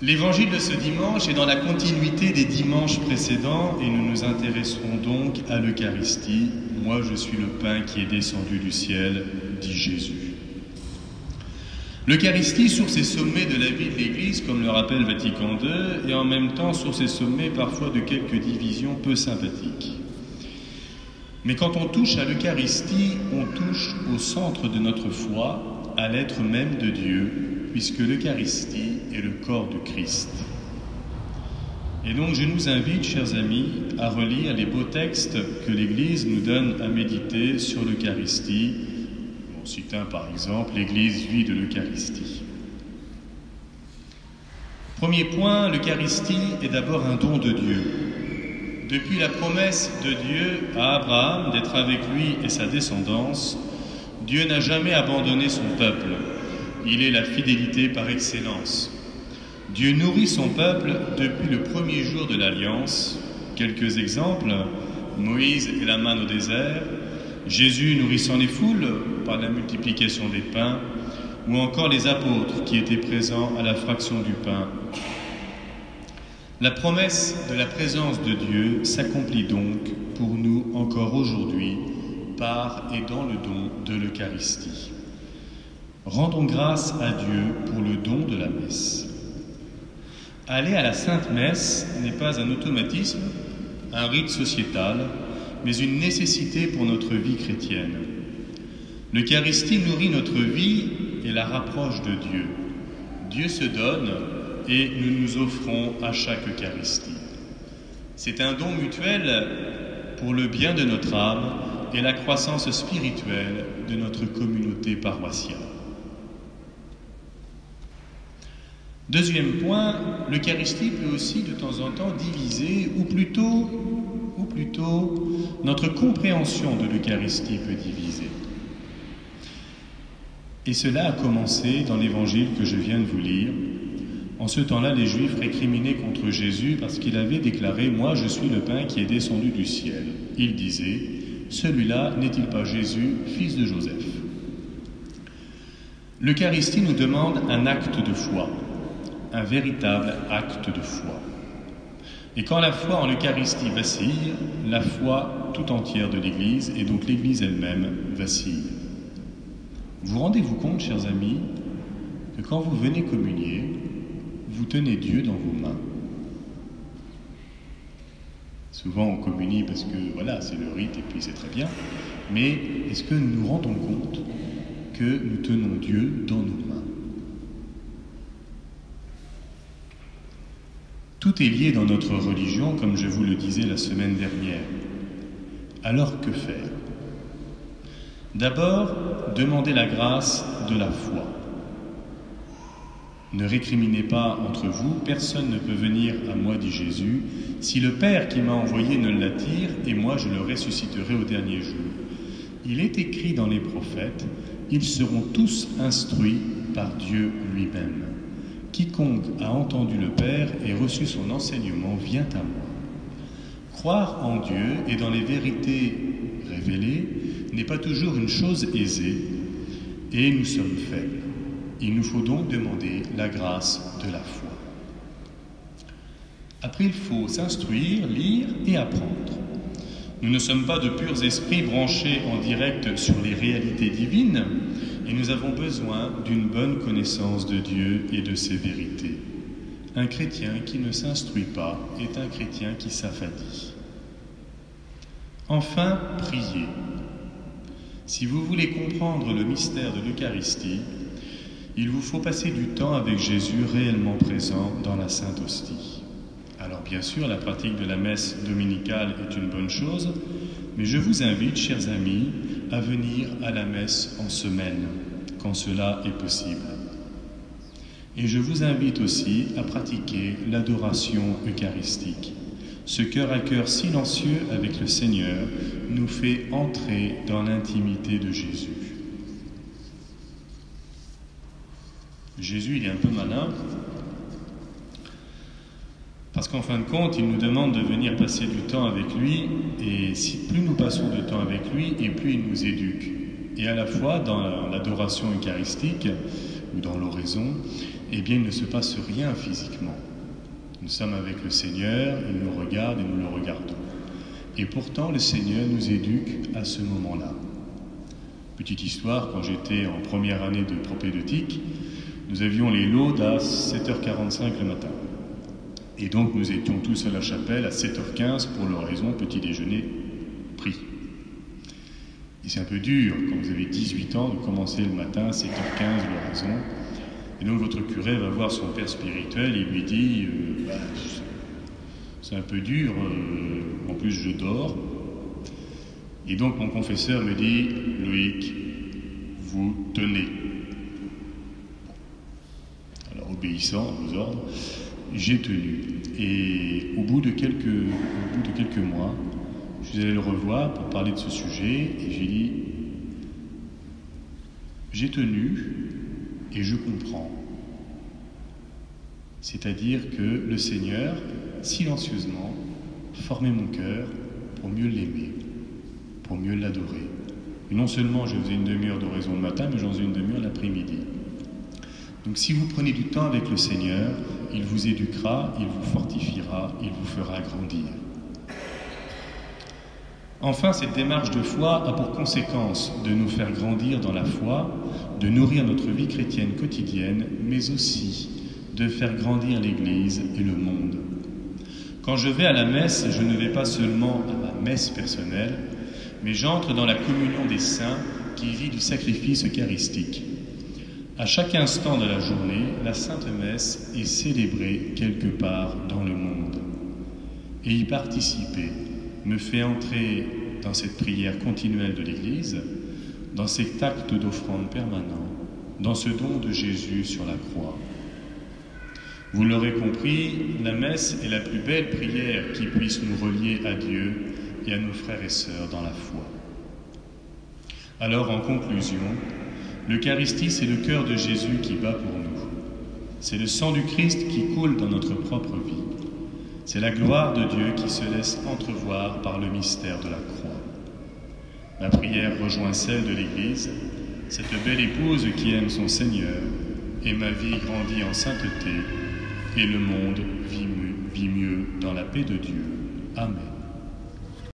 L'évangile de ce dimanche est dans la continuité des dimanches précédents et nous nous intéresserons donc à l'Eucharistie. Moi, je suis le pain qui est descendu du ciel, dit Jésus. L'Eucharistie, source et sommet de la vie de l'Église, comme le rappelle Vatican II, et en même temps source et sommet parfois de quelques divisions peu sympathiques. Mais quand on touche à l'Eucharistie, on touche au centre de notre foi, à l'être même de Dieu, puisque l'Eucharistie est le corps du Christ. Et donc je nous invite, chers amis, à relire les beaux textes que l'Église nous donne à méditer sur l'Eucharistie. On cite un par exemple, l'Église vit de l'Eucharistie. Premier point, l'Eucharistie est d'abord un don de Dieu. Depuis la promesse de Dieu à Abraham d'être avec lui et sa descendance, Dieu n'a jamais abandonné son peuple. Il est la fidélité par excellence. Dieu nourrit son peuple depuis le premier jour de l'Alliance. Quelques exemples, Moïse et la manne au désert, Jésus nourrissant les foules par la multiplication des pains, ou encore les apôtres qui étaient présents à la fraction du pain. La promesse de la présence de Dieu s'accomplit donc pour nous encore aujourd'hui par et dans le don de l'Eucharistie. Rendons grâce à Dieu pour le don de la messe. Aller à la Sainte Messe n'est pas un automatisme, un rite sociétal, mais une nécessité pour notre vie chrétienne. L'Eucharistie nourrit notre vie et la rapproche de Dieu. Dieu se donne et nous nous offrons à chaque Eucharistie. C'est un don mutuel pour le bien de notre âme et la croissance spirituelle de notre communauté paroissiale. Deuxième point, l'Eucharistie peut aussi de temps en temps diviser, ou plutôt, notre compréhension de l'Eucharistie peut diviser. Et cela a commencé dans l'évangile que je viens de vous lire. En ce temps-là, les Juifs récriminaient contre Jésus parce qu'il avait déclaré « Moi, je suis le pain qui est descendu du ciel ». Il disait « Celui-là n'est-il pas Jésus, fils de Joseph ?» L'Eucharistie nous demande un acte de foi, un véritable acte de foi. Et quand la foi en l'Eucharistie vacille, la foi tout entière de l'Église, et donc l'Église elle-même, vacille. Vous rendez-vous compte, chers amis, que quand vous venez communier, vous tenez Dieu dans vos mains. Souvent on communie parce que voilà, c'est le rite et puis c'est très bien, mais est-ce que nous nous rendons compte que nous tenons Dieu dans nos mains? Tout est lié dans notre religion, comme je vous le disais la semaine dernière. Alors que faire? D'abord, demandez la grâce de la foi. Ne récriminez pas entre vous, personne ne peut venir à moi, dit Jésus, si le Père qui m'a envoyé ne l'attire, et moi je le ressusciterai au dernier jour. Il est écrit dans les prophètes, ils seront tous instruits par Dieu lui-même. Quiconque a entendu le Père et reçu son enseignement vient à moi. Croire en Dieu et dans les vérités révélées n'est pas toujours une chose aisée, et nous sommes faibles. Il nous faut donc demander la grâce de la foi. Après, il faut s'instruire, lire et apprendre. Nous ne sommes pas de purs esprits branchés en direct sur les réalités divines, et nous avons besoin d'une bonne connaissance de Dieu et de ses vérités. Un chrétien qui ne s'instruit pas est un chrétien qui s'affadit. Enfin, priez. Si vous voulez comprendre le mystère de l'Eucharistie, il vous faut passer du temps avec Jésus réellement présent dans la Sainte Hostie. Alors bien sûr, la pratique de la messe dominicale est une bonne chose, mais je vous invite, chers amis, à venir à la messe en semaine, quand cela est possible. Et je vous invite aussi à pratiquer l'adoration eucharistique. Ce cœur à cœur silencieux avec le Seigneur nous fait entrer dans l'intimité de Jésus. Jésus, il est un peu malin, parce qu'en fin de compte, il nous demande de venir passer du temps avec lui, et plus nous passons de temps avec lui, et plus il nous éduque. Et à la fois, dans l'adoration eucharistique, ou dans l'oraison, eh bien il ne se passe rien physiquement. Nous sommes avec le Seigneur, il nous regarde et nous le regardons. Et pourtant, le Seigneur nous éduque à ce moment-là. Petite histoire, quand j'étais en première année de propédeutique, nous avions les laudes à 7h45 le matin. Et donc nous étions tous à la chapelle à 7h15 pour l'oraison, petit déjeuner pris. Et c'est un peu dur, quand vous avez 18 ans, de commencer le matin à 7h15 l'oraison. Et donc votre curé va voir son père spirituel et lui dit c'est un peu dur, en plus je dors. Et donc mon confesseur me dit Loïc, vous tenez. Alors obéissant aux ordres, j'ai tenu. Et au bout de quelques mois, je suis allé le revoir pour parler de ce sujet et j'ai dit j'ai tenu et je comprends. C'est-à-dire que le Seigneur, silencieusement, formait mon cœur pour mieux l'aimer, pour mieux l'adorer. Et non seulement je faisais une demi-heure d'oraison le matin, mais j'en faisais une demi-heure l'après-midi. Donc si vous prenez du temps avec le Seigneur, il vous éduquera, il vous fortifiera, il vous fera grandir. Enfin, cette démarche de foi a pour conséquence de nous faire grandir dans la foi, de nourrir notre vie chrétienne quotidienne, mais aussi de faire grandir l'Église et le monde. Quand je vais à la messe, je ne vais pas seulement à ma messe personnelle, mais j'entre dans la communion des saints qui vit du sacrifice eucharistique. À chaque instant de la journée, la Sainte Messe est célébrée quelque part dans le monde. Et y participer me fait entrer dans cette prière continuelle de l'Église, dans cet acte d'offrande permanent, dans ce don de Jésus sur la croix. Vous l'aurez compris, la messe est la plus belle prière qui puisse nous relier à Dieu et à nos frères et sœurs dans la foi. Alors, en conclusion, l'Eucharistie, c'est le cœur de Jésus qui bat pour nous. C'est le sang du Christ qui coule dans notre propre vie. C'est la gloire de Dieu qui se laisse entrevoir par le mystère de la croix. Ma prière rejoint celle de l'Église, cette belle épouse qui aime son Seigneur, et ma vie grandit en sainteté, et le monde vit mieux dans la paix de Dieu. Amen.